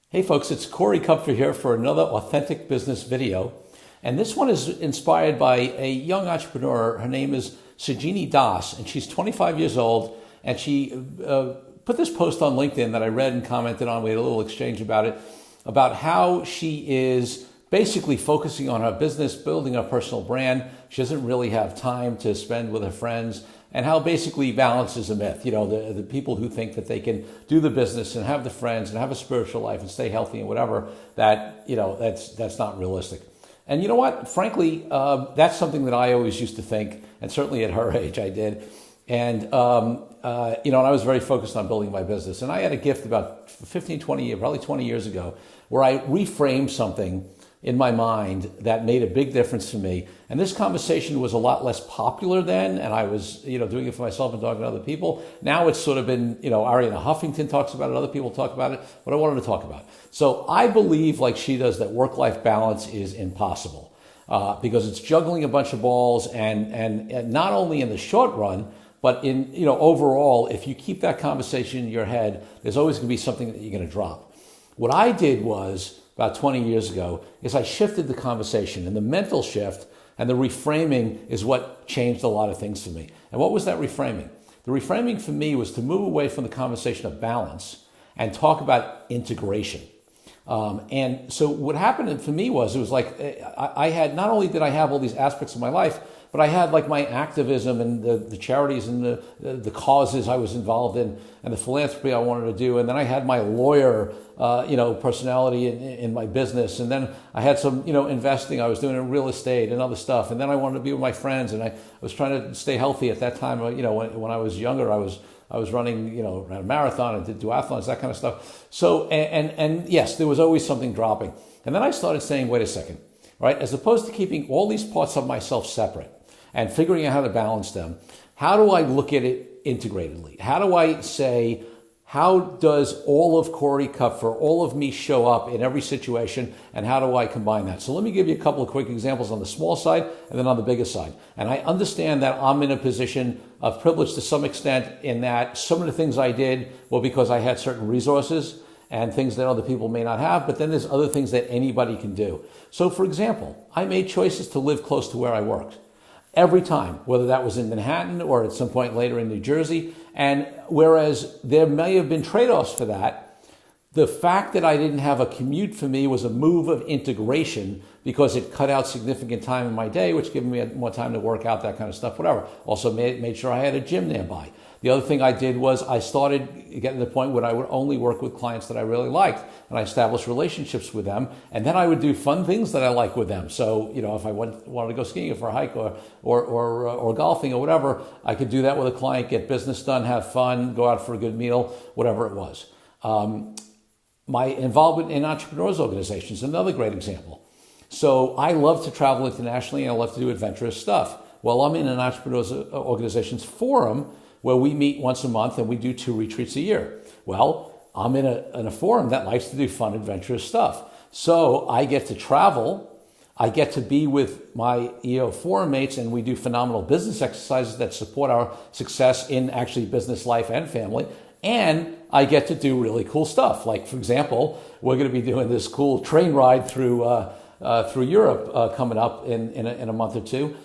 Hey folks, it's Corey Kupfer here for another authentic business video. And this one is inspired by a young entrepreneur. Her name is Sajini Das, and she's 25 years old. And she put this post on LinkedIn that I read and commented on. We had a little exchange about it, about how she is basically focusing on her business, building her personal brand. She doesn't really have time to spend with her friends, and how basically balance is a myth. You know, the people who think that they can do the business and have the friends and have a spiritual life and stay healthy and whatever, that's not realistic. And you know what? Frankly, that's something that I always used to think, and certainly at her age I did. And, and I was very focused on building my business. And I had a gift about 15, 20 years, probably 20 years ago, where I reframed something in my mind that made a big difference to me. And this conversation was a lot less popular then, and I was, doing it for myself and talking to other people. Now it's sort of been, Arianna Huffington talks about it, other people talk about it, what I wanted to talk about. So I believe, like she does, that work-life balance is impossible because it's juggling a bunch of balls, and not only in the short run, but in, overall, if you keep that conversation in your head, there's always going to be something that you're going to drop. What I did was, about 20 years ago, is I shifted the conversation, and the mental shift and the reframing is what changed a lot of things for me. And what was that reframing? The reframing for me was to move away from the conversation of balance and talk about integration. And so what happened for me was, it was like I had, not only did I have all these aspects of my life, but I had like my activism and the charities and the causes I was involved in and the philanthropy I wanted to do. And then I had my lawyer, personality in my business. And then I had some, investing I was doing in real estate and other stuff. And then I wanted to be with my friends, and I was trying to stay healthy at that time. When I was younger, I was running, ran a marathon and did duathlons, that kind of stuff. So, and yes, there was always something dropping. And then I started saying, wait a second, right? As opposed to keeping all these parts of myself separate and figuring out how to balance them, how do I look at it integratedly? How do I say, how does all of Corey Kupfer, all of me show up in every situation, and how do I combine that? So let me give you a couple of quick examples on the small side and then on the bigger side. And I understand that I'm in a position of privilege to some extent, in that some of the things I did were because I had certain resources and things that other people may not have, but then there's other things that anybody can do. So for example, I made choices to live close to where I worked. Every time, whether that was in Manhattan or at some point later in New Jersey. And whereas there may have been trade-offs for that, the fact that I didn't have a commute for me was a move of integration, because it cut out significant time in my day, which gave me more time to work out, that kind of stuff, whatever. Also made sure I had a gym nearby. The other thing I did was I started getting to the point where I would only work with clients that I really liked, and I established relationships with them, and then I would do fun things that I like with them. So, if I wanted to go skiing or for a hike or golfing or whatever, I could do that with a client, get business done, have fun, go out for a good meal, whatever it was. My involvement in entrepreneurs organizations, another great example. So I love to travel internationally, and I love to do adventurous stuff. Well, I'm in an entrepreneurs organizations forum where we meet once a month and we do 2 retreats a year. Well, I'm in a forum that likes to do fun, adventurous stuff. So I get to travel. I get to be with my forum mates, and we do phenomenal business exercises that support our success in actually business life and family. And I get to do really cool stuff. Like, for example, we're going to be doing this cool train ride through Europe coming up in a month or two,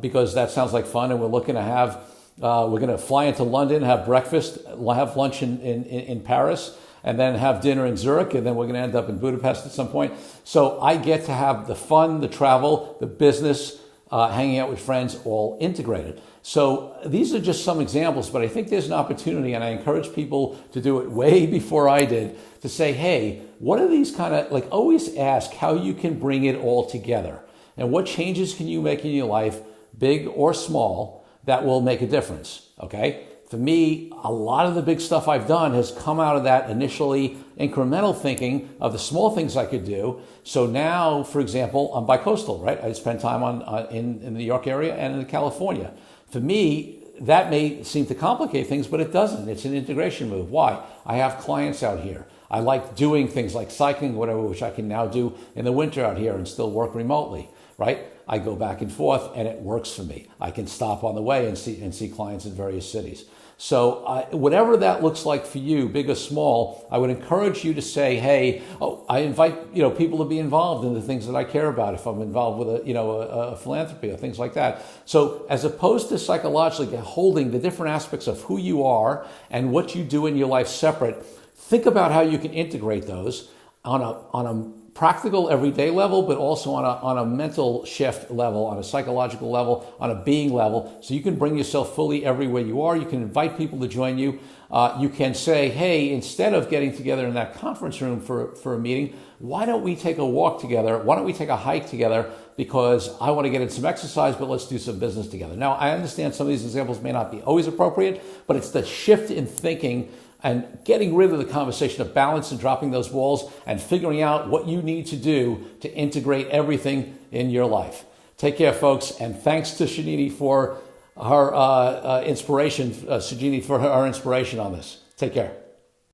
because that sounds like fun. And we're looking to have, we're going to fly into London, have breakfast, have lunch in Paris, and then have dinner in Zurich, and then we're going to end up in Budapest at some point. So I get to have the fun, the travel, the business, hanging out with friends, all integrated. So these are just some examples, but I think there's an opportunity, and I encourage people to do it way before I did, to say, hey, what are these kind of, like, always ask how you can bring it all together, and what changes can you make in your life, big or small, that will make a difference, okay? For me, a lot of the big stuff I've done has come out of that initially incremental thinking of the small things I could do. So now, for example, I'm bicoastal, right? I spend time in the New York area and in California. For me, that may seem to complicate things, but it doesn't. It's an integration move. Why? I have clients out here. I like doing things like cycling, whatever, which I can now do in the winter out here and still work remotely, right? I go back and forth, and it works for me. I can stop on the way and see clients in various cities. So whatever that looks like for you, big or small, I would encourage you to say, hey, I invite people to be involved in the things that I care about if I'm involved with a philanthropy or things like that. So as opposed to psychologically holding the different aspects of who you are and what you do in your life separate, think about how you can integrate those on a practical everyday level, but also on a mental shift level, on a psychological level, on a being level, so you can bring yourself fully everywhere you are. You can invite people to join you. You can say, hey, instead of getting together in that conference room for a meeting, why don't we take a walk together? Why don't we take a hike together? Because I want to get in some exercise, but let's do some business together. Now, I understand some of these examples may not be always appropriate, but it's the shift in thinking and getting rid of the conversation of balance and dropping those walls and figuring out what you need to do to integrate everything in your life. Take care, folks, and thanks to Shanini for her inspiration on this. Take care.